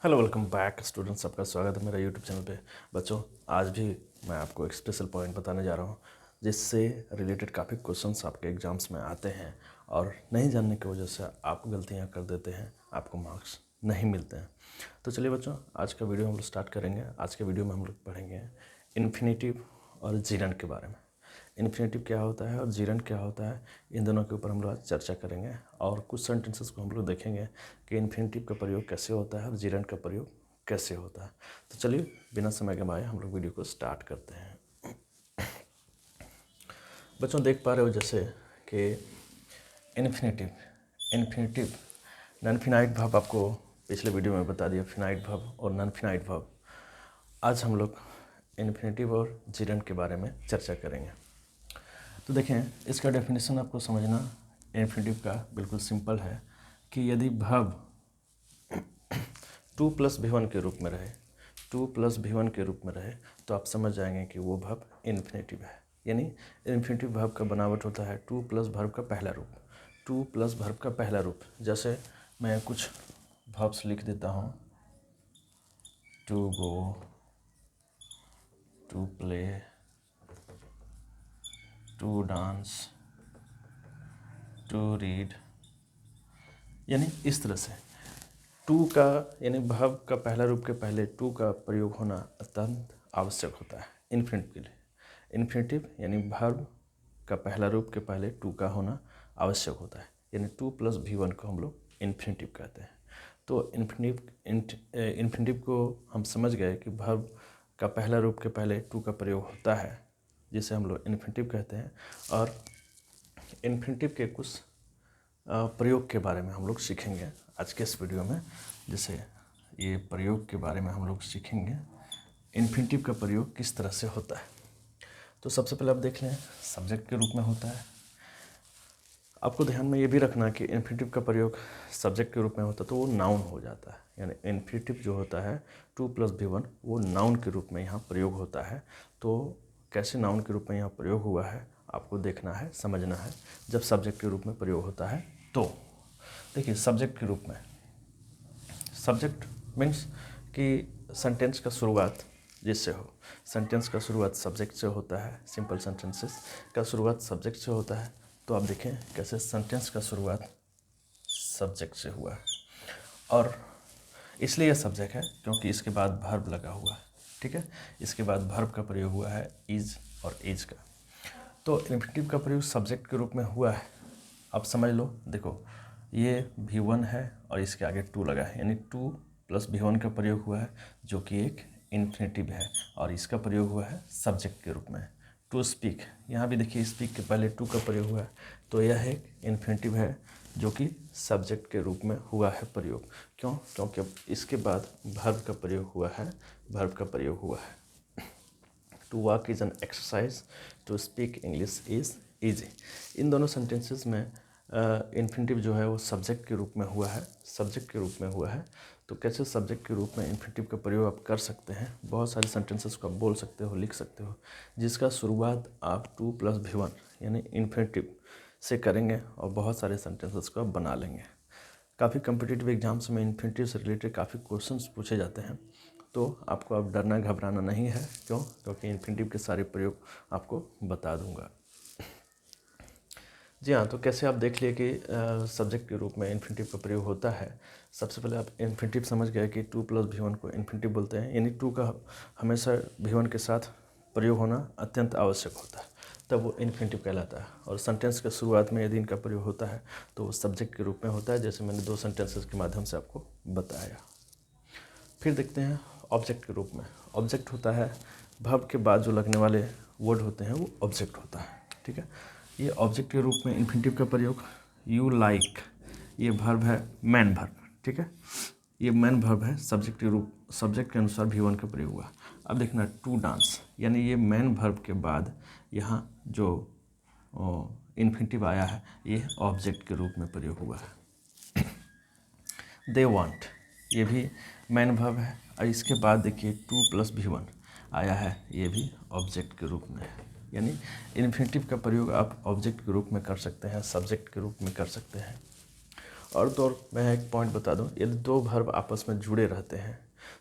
Hello welcome back students, आपका स्वागत है मेरा यूट्यूब चैनल पे। बच्चों, आज भी मैं आपको एक स्पेशल पॉइंट बताने जा रहा हूँ जिससे रिलेटेड काफ़ी क्वेश्चंस आपके एग्जाम्स में आते हैं और नहीं जानने की वजह से आप गलतियाँ कर देते हैं, आपको मार्क्स नहीं मिलते हैं। तो चलिए बच्चों, आज का वीडियो हम लोग स्टार्ट करेंगे। आज के वीडियो में हम लोग पढ़ेंगे इन्फिनेटिव और जीरंड के बारे में। इन्फिनेटिव क्या होता है और जीरंड क्या होता है, इन दोनों के ऊपर हम लोग आज चर्चा करेंगे और कुछ सेंटेंसेस को हम लोग देखेंगे कि इन्फिनेटिव का प्रयोग कैसे होता है और जीरंड का प्रयोग कैसे होता है। तो चलिए बिना समय गंवाए हम लोग वीडियो को स्टार्ट करते हैं। बच्चों, देख पा रहे हो जैसे कि इन्फिनेटिव नॉन फिनाइट वर्ब, आपको पिछले वीडियो में बता दिया फिनाइट वर्ब और नॉन फिनाइट वर्ब। आज हम लोग इन्फिनेटिव और जीरंड के बारे में चर्चा करेंगे। तो देखें, इसका डेफिनेशन आपको समझना इन्फिनेटिव का बिल्कुल सिंपल है कि यदि वर्ब 2 + V1 के रूप में रहे, 2 + V1 के रूप में रहे तो आप समझ जाएंगे कि वो वर्ब इन्फिनेटिव है। यानी इन्फिनेटिव वर्ब का बनावट होता है 2 + वर्ब का पहला रूप, 2 + वर्ब का पहला रूप। जैसे मैं कुछ वर्ब्स लिख देता हूँ, to go, to play, to dance, to read, यानी इस तरह से टू का यानी वर्ब का पहला रूप के पहले टू का प्रयोग होना अत्यंत आवश्यक होता है इन्फिनेटिव के लिए। इन्फिनेटिव यानी वर्ब का पहला रूप के पहले टू का होना आवश्यक होता है, यानी 2 + V1 को हम लोग इन्फिनेटिव कहते हैं। तो इन्फिनेटिव को हम समझ गए कि वर्ब का पहला रूप के पहले टू का प्रयोग होता है, जिसे हम लोग इन्फिनेटिव कहते हैं। और इन्फिनेटिव के कुछ प्रयोग के बारे में हम लोग सीखेंगे आज के इस वीडियो में। जैसे ये प्रयोग के बारे में हम लोग सीखेंगे इन्फिनेटिव का प्रयोग किस तरह से होता है। तो सबसे पहले आप देख लें, सब्जेक्ट के रूप में होता है। आपको ध्यान में ये भी रखना कि इन्फिनेटिव का प्रयोग सब्जेक्ट के रूप में होता है तो वो नाउन हो जाता है। यानी इन्फिनेटिव जो होता है 2 + V1 वो नाउन के रूप में यहाँ प्रयोग होता है। तो कैसे नाउन के रूप में यहाँ प्रयोग हुआ है आपको देखना है, समझना है। जब सब्जेक्ट के रूप में प्रयोग होता है तो देखिए, सब्जेक्ट के रूप में, सब्जेक्ट मीन्स कि सेंटेंस का शुरुआत जिससे हो, सेंटेंस का शुरुआत सब्जेक्ट से होता है। सिंपल सेंटेंसेस का शुरुआत सब्जेक्ट से होता है। तो आप देखें कैसे सेंटेंस का शुरुआत सब्जेक्ट से हुआ है, और इसलिए यह सब्जेक्ट है क्योंकि इसके बाद वर्ब लगा हुआ है। ठीक है, इसके बाद वर्ब का प्रयोग हुआ है इज और एज का। तो इन्फिनेटिव का प्रयोग सब्जेक्ट के रूप में हुआ है। अब समझ लो, देखो ये V1 है और इसके आगे 2 लगा है, यानी 2 + V1 का प्रयोग हुआ है जो कि एक इन्फिनेटिव है, और इसका प्रयोग हुआ है सब्जेक्ट के रूप में। टू स्पीक, यहाँ भी देखिए स्पीक के पहले 2 का प्रयोग हुआ है, तो यह एक इन्फिनेटिव है जो कि सब्जेक्ट के रूप में हुआ है प्रयोग। क्यों? क्योंकि अब इसके बाद वर्ब का प्रयोग हुआ है, वर्ब का प्रयोग हुआ है। To walk is an exercise, to speak English is easy. इन दोनों सेंटेंसेस में इन्फिनेटिव जो है वो सब्जेक्ट के रूप में हुआ है, सब्जेक्ट के रूप में हुआ है। तो कैसे सब्जेक्ट के रूप में इन्फिनेटिव का प्रयोग आप कर सकते हैं? बहुत सारे सेंटेंसेस को आप बोल सकते हो, लिख सकते हो, जिसका शुरुआत आप 2 + V1 यानी इन्फिनेटिव से करेंगे और बहुत सारे सेंटेंसेस को आप बना लेंगे। काफ़ी कम्पिटिटिव एग्जाम्स में इन्फिनेटिव से रिलेटेड काफ़ी क्वेश्चंस पूछे जाते हैं, तो आपको अब डरना घबराना नहीं है। क्यों? क्योंकि इन्फिनेटिव के सारे प्रयोग आपको बता दूंगा। जी हाँ, तो कैसे आप देख लिए कि सब्जेक्ट के रूप में इन्फिनेटिव का प्रयोग होता है। सबसे पहले आप इन्फिनेटिव समझ गए कि 2 + V1 को इन्फिनेटिव बोलते हैं, यानी 2 का हमेशा V1 के साथ प्रयोग होना अत्यंत आवश्यक होता है, तब वो इन्फिनेटिव कहलाता है। और सेंटेंस के शुरुआत में यदि इनका प्रयोग होता है तो वो सब्जेक्ट के रूप में होता है, जैसे मैंने 2 सेंटेंसेस के माध्यम से आपको बताया। फिर देखते हैं ऑब्जेक्ट के रूप में। ऑब्जेक्ट होता है वर्ब के बाद जो लगने वाले वर्ड होते हैं वो ऑब्जेक्ट होता है। ठीक है, ये ऑब्जेक्ट के रूप में इन्फिनेटिव का प्रयोग यू लाइक, ये वर्ब है मैन वर्ब। ठीक है, ये मैन वर्ब है, सब्जेक्ट के रूप, सब्जेक्ट के अनुसार V1 का प्रयोग हुआ। अब देखना टू डांस, यानी ये मैन वर्ब के बाद यहाँ जो इन्फिनेटिव आया है ये ऑब्जेक्ट के रूप में प्रयोग हुआ है। दे वांट, ये भी मैन वर्ब है, और इसके बाद देखिए 2 + V1 आया है, ये भी ऑब्जेक्ट के रूप में है। यानी इन्फिनेटिव का प्रयोग आप ऑब्जेक्ट के रूप में कर सकते हैं, सब्जेक्ट के रूप में कर सकते हैं। और तो और मैं एक पॉइंट बता दूं, यदि दो वर्ब आपस में जुड़े रहते हैं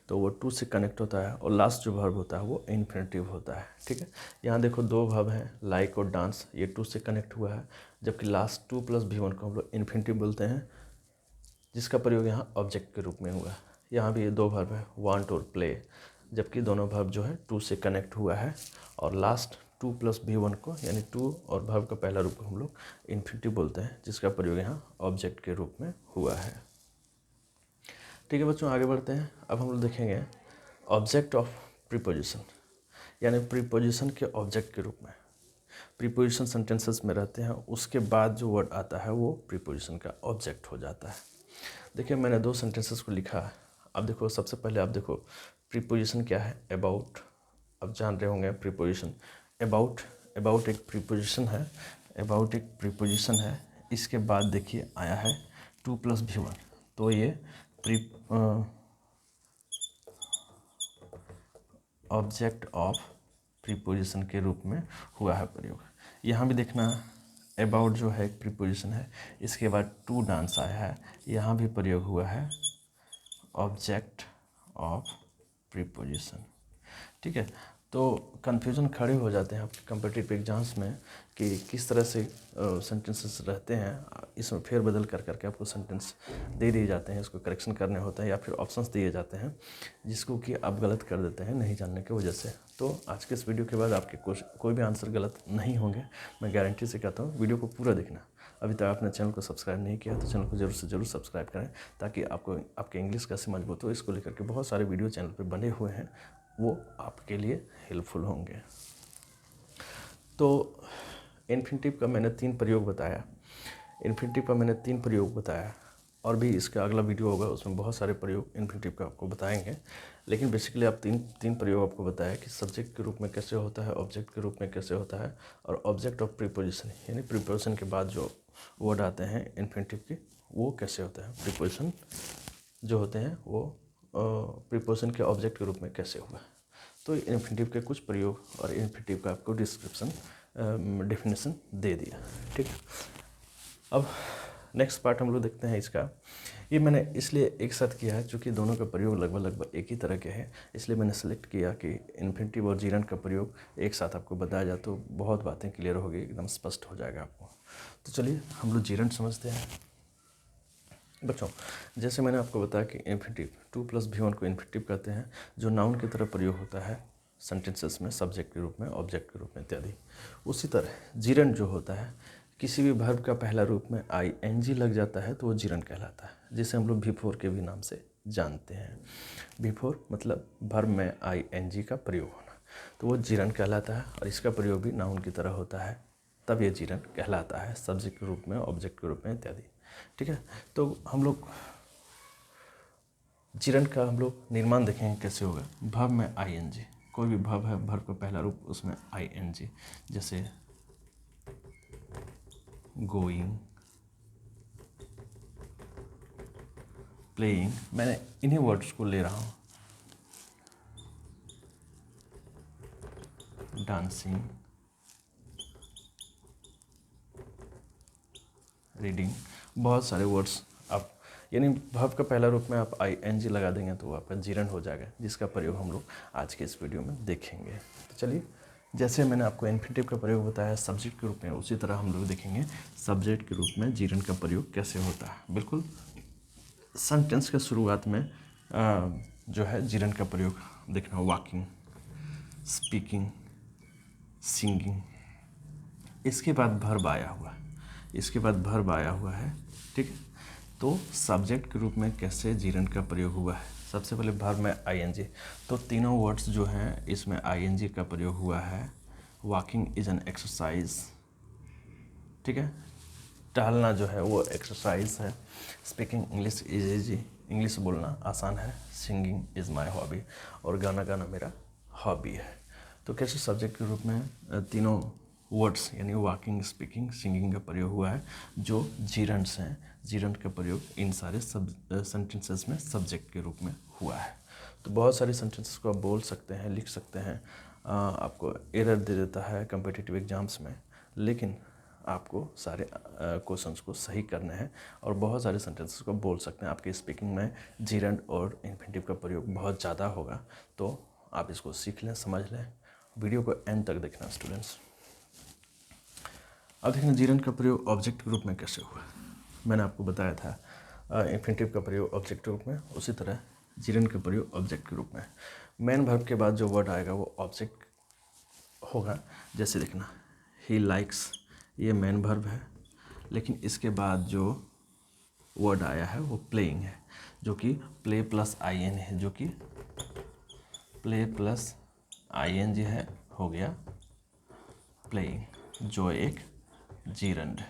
तो वो टू से कनेक्ट होता है और लास्ट जो वर्ब होता है वो इन्फिनेटिव होता है। ठीक है, यहाँ देखो दो वर्ब हैं लाइक और डांस, ये टू से कनेक्ट हुआ है, जबकि लास्ट टू प्लस V1 को हम लोग इन्फिनेटिव बोलते हैं, जिसका प्रयोग यहाँ ऑब्जेक्ट के रूप में हुआ है। यहाँ भी ये दो वर्ब है वांट और प्ले, जबकि दोनों वर्ब जो है टू से कनेक्ट हुआ है और लास्ट टू प्लस V1 को यानी टू और वर्ब का पहला रूप को हम लोग इन्फिनेटिव बोलते हैं, जिसका प्रयोग यहाँ ऑब्जेक्ट के रूप में हुआ है। ठीक है बच्चों, आगे बढ़ते हैं। अब हम लोग देखेंगे ऑब्जेक्ट ऑफ प्रीपोजिशन, यानी प्रीपोजिशन के ऑब्जेक्ट के रूप में। प्रीपोजिशन सेंटेंसेस में रहते हैं, उसके बाद जो वर्ड आता है वो प्रीपोजिशन का ऑब्जेक्ट हो जाता है। देखिए मैंने दो सेंटेंसेस को लिखा है। अब देखो सबसे पहले आप देखो प्रीपोजिशन क्या है, अबाउट। अब जान रहे होंगे प्रीपोजिशन अबाउट एक प्रीपोजिशन है, अबाउट एक प्रीपोजिशन है। इसके बाद देखिए आया है टू प्लस V1, तो ये ऑब्जेक्ट ऑफ प्रीपोजिशन के रूप में हुआ है प्रयोग। यहाँ भी देखना अबाउट जो है एक प्रीपोजिशन है, इसके बाद टू डांस आया है, यहाँ भी प्रयोग हुआ है ऑब्जेक्ट ऑफ प्रीपोजिशन। ठीक है, तो कन्फ्यूजन खड़े हो जाते हैं आपके कम्पिटिटिव एग्जाम्स में कि किस तरह से सेंटेंसेस रहते हैं, इसमें फेरबदल कर करके आपको सेंटेंस दे दिए जाते हैं, इसको करेक्शन करने होता है या फिर ऑप्शंस दिए जाते हैं जिसको कि आप गलत कर देते हैं नहीं जानने की वजह से। तो आज के इस वीडियो के बाद आपके कोई भी आंसर गलत नहीं होंगे, मैं गारंटी से कहता हूँ। वीडियो को पूरा देखना। अभी तक आपने चैनल को सब्सक्राइब नहीं किया तो चैनल को जरूर से जरूर सब्सक्राइब करें, ताकि आपको आपके इंग्लिश कैसे मजबूत हो इसको लेकर के बहुत सारे वीडियो चैनल पर बने हुए हैं, वो आपके लिए हेल्पफुल होंगे। तो इन्फिनेटिव का मैंने तीन प्रयोग बताया, और भी इसका अगला वीडियो होगा उसमें बहुत सारे प्रयोग इन्फिनेटिव का आपको बताएंगे। लेकिन बेसिकली आप तीन प्रयोग आपको बताया कि सब्जेक्ट के रूप में कैसे होता है, ऑब्जेक्ट के रूप में कैसे होता है, और ऑब्जेक्ट ऑफ प्रीपोजिशन यानी प्रीपोजिशन के बाद जो वर्ड आते हैं इन्फिनेटिव के वो कैसे होता है, प्रीपोजिशन जो होते हैं वो प्रीपोजिशन के ऑब्जेक्ट के रूप में कैसे हुआ। तो इन्फिनेटिव के कुछ प्रयोग और इन्फिनेटिव का आपको डेफिनेशन दे दिया। ठीक है, अब नेक्स्ट पार्ट हम लोग देखते हैं इसका। ये मैंने इसलिए एक साथ किया है क्योंकि दोनों का प्रयोग लगभग एक ही तरह के हैं, इसलिए मैंने सेलेक्ट किया कि इन्फिनेटिव और जीरंड का प्रयोग एक साथ आपको बताया जाए तो बहुत बातें क्लियर होगी, एकदम स्पष्ट हो जाएगा आपको। तो चलिए हम लोग जीरंड समझते हैं बच्चों। जैसे मैंने आपको बताया कि इन्फिनेटिव टू प्लस V1 को इन्फिनेटिव कहते हैं, जो नाउन की तरह प्रयोग होता है सेंटेंसेस में सब्जेक्ट के रूप में, ऑब्जेक्ट के रूप में इत्यादि। उसी तरह जीरंड जो होता है, किसी भी वर्ब का पहला रूप में ING लग जाता है तो वो जीरंड कहलाता है, जिसे हम लोग बिफोर के भी नाम से जानते हैं। बिफोर मतलब वर्ब में ING का प्रयोग होना, तो वो जीरंड कहलाता है, और इसका प्रयोग भी नाउन की तरह होता है, तब ये जीरंड कहलाता है, सब्जेक्ट के रूप में, ऑब्जेक्ट के रूप में इत्यादि। ठीक है, तो हम लोग जीरंड का हम लोग निर्माण देखेंगे कैसे होगा। वर्ब में ING, कोई भी वर्ब है, वर्ब का पहला रूप उसमें ING, जैसे गोइंग, प्लेइंग, मैंने इन्हीं वर्ड्स को ले रहा हूँ, डांसिंग, रीडिंग, बहुत सारे वर्ड्स आप यानी वर्ब का पहला रूप में आप ING लगा देंगे तो वो आपका जीरंड हो जाएगा, जिसका प्रयोग हम लोग आज के इस वीडियो में देखेंगे। तो चलिए, जैसे मैंने आपको इन्फिनेटिव का प्रयोग बताया सब्जेक्ट के रूप में, उसी तरह हम लोग देखेंगे सब्जेक्ट के रूप में जीरंड का प्रयोग कैसे होता है। बिल्कुल सेंटेंस के शुरुआत में जो है जीरंड का प्रयोग देखना, वॉकिंग, स्पीकिंग, सिंगिंग, इसके बाद वर्ब आया हुआ है। ठीक है, तो सब्जेक्ट के रूप में कैसे जीरंड का प्रयोग हुआ है। सबसे पहले वर्ब में ING, तो तीनों वर्ड्स जो हैं इसमें ING का प्रयोग हुआ है। वॉकिंग इज एन एक्सरसाइज, ठीक है, टहलना जो है वो एक्सरसाइज है। Speaking English is easy, English बोलना आसान है। सिंगिंग इज़ माई हॉबी, और गाना गाना मेरा हॉबी है। तो कैसे सब्जेक्ट के रूप में तीनों वर्ड्स यानी वॉकिंग, स्पीकिंग, सिंगिंग का प्रयोग हुआ है, जो जीरंड्स हैं, जीरंड का प्रयोग इन सारे सेंटेंसेस में सब्जेक्ट के रूप में हुआ है। तो बहुत सारे सेंटेंसेस को आप बोल सकते हैं, लिख सकते हैं, आपको एरर दे देता है कम्पिटिटिव एग्जाम्स में, लेकिन आपको सारे क्वेश्चंस को सही करने हैं और बहुत सारे सेंटेंसेस को बोल सकते हैं। आपकी स्पीकिंग में जीरंड और इन्फिनेटिव का प्रयोग बहुत ज़्यादा होगा, तो आप इसको सीख लें, समझ लें। वीडियो को एंड तक देखना स्टूडेंट्स। अब देखना जीरंड का प्रयोग ऑब्जेक्ट के रूप में कैसे हुआ। मैंने आपको बताया था इन्फिनेटिव का प्रयोग ऑब्जेक्ट के रूप में, उसी तरह जीरंड का प्रयोग ऑब्जेक्ट के रूप में। मेन वर्ब के बाद जो वर्ड आएगा वो ऑब्जेक्ट होगा। जैसे देखना ही लाइक्स, ये मेन वर्ब है, लेकिन इसके बाद जो वर्ड आया है वो प्लेइंग है, जो कि प्ले प्लस आई एन है, जो कि play plus I N G है, हो गया प्लेइंग, जो एक जीरंड,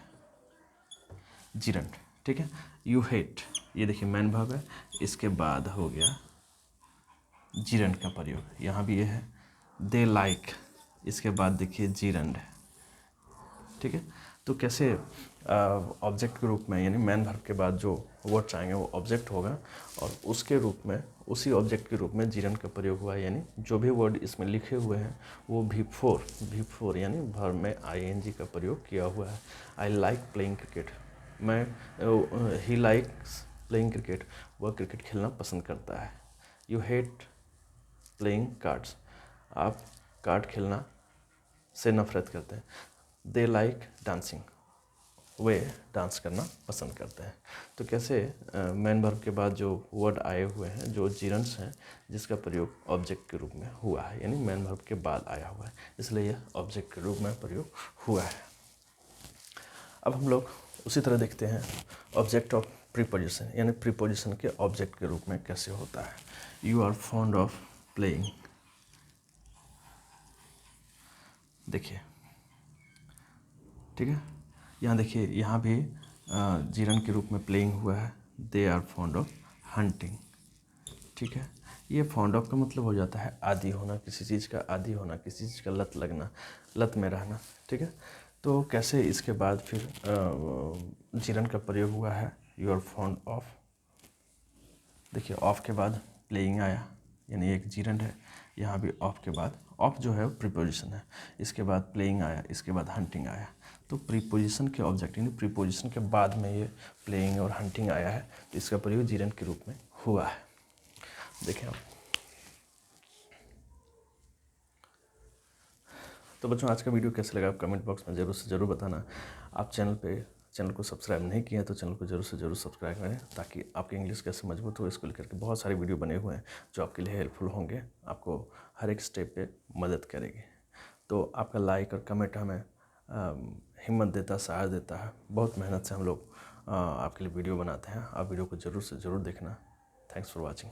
ठीक है। यू हेट, ये देखिए मेन वर्ब है, इसके बाद हो गया जीरंड का प्रयोग, यहाँ भी ये है। दे लाइक, इसके बाद देखिए जीरंड, ठीक है। तो कैसे ऑब्जेक्ट के रूप में, यानी मेन वर्ब के बाद जो वर्ड्स आएंगे वो ऑब्जेक्ट होगा, और उसके रूप में, उसी ऑब्जेक्ट के रूप में जीरंड का प्रयोग हुआ है। यानी जो भी वर्ड इसमें लिखे हुए हैं वो भी फोर यानी वर्ब में आईएनजी का प्रयोग किया हुआ है। I like playing cricket, he likes playing cricket, वह क्रिकेट खेलना पसंद करता है। यू हेट प्लेइंग कार्ड्स, आप कार्ड खेलना से नफरत करते हैं। They like dancing, way dance करना पसंद करते हैं। तो कैसे मेन वर्ब के बाद जो वर्ड आए हुए हैं, जो जीरंड्स हैं, जिसका प्रयोग ऑब्जेक्ट के रूप में हुआ है, यानी मेन वर्ब के बाद आया हुआ है, इसलिए यह ऑब्जेक्ट के रूप में प्रयोग हुआ है। अब हम लोग उसी तरह देखते हैं ऑब्जेक्ट ऑफ प्रीपोजिशन, यानी प्रीपोजिशन के ऑब्जेक्ट के रूप में कैसे होता है। You are fond of playing, देखिए, ठीक है। यहाँ देखिए, यहाँ भी जीरंड के रूप में प्लेइंग हुआ है। They are fond of hunting, ठीक है। ये फॉन्ड ऑफ का मतलब हो जाता है आदी होना, किसी चीज़ का आदी होना, किसी चीज़ का लत लगना, लत में रहना, ठीक है। तो कैसे इसके बाद फिर जीरंड का प्रयोग हुआ है। यू आर फॉन्ड ऑफ, देखिए ऑफ के बाद प्लेइंग आया, यानी एक जीरंड है। यहाँ भी ऑफ के बाद, ऑफ जो है प्रीपोजिशन है, इसके बाद प्लेइंग आया, इसके बाद हंटिंग आया। तो प्रीपोजिशन के ऑब्जेक्ट, यानी प्रीपोजिशन के बाद में ये प्लेइंग और हंटिंग आया है, तो इसका प्रयोग जीरंड के रूप में हुआ है। देखें आप। तो बच्चों, आज का वीडियो कैसा लगा आप कमेंट बॉक्स में ज़रूर से ज़रूर बताना। आप चैनल को सब्सक्राइब नहीं किया तो चैनल को ज़रूर से ज़रूर सब्सक्राइब करें, ताकि आपकी इंग्लिश कैसे मजबूत हो, इसको लेकर के बहुत सारे वीडियो बने हुए हैं जो आपके लिए हेल्पफुल होंगे, आपको हर एक स्टेप पे मदद करेगी। तो आपका लाइक और कमेंट हमें हिम्मत देता, सहारा देता है। बहुत मेहनत से हम लोग आपके लिए वीडियो बनाते हैं। आप वीडियो को ज़रूर से ज़रूर देखना। Thanks for watching.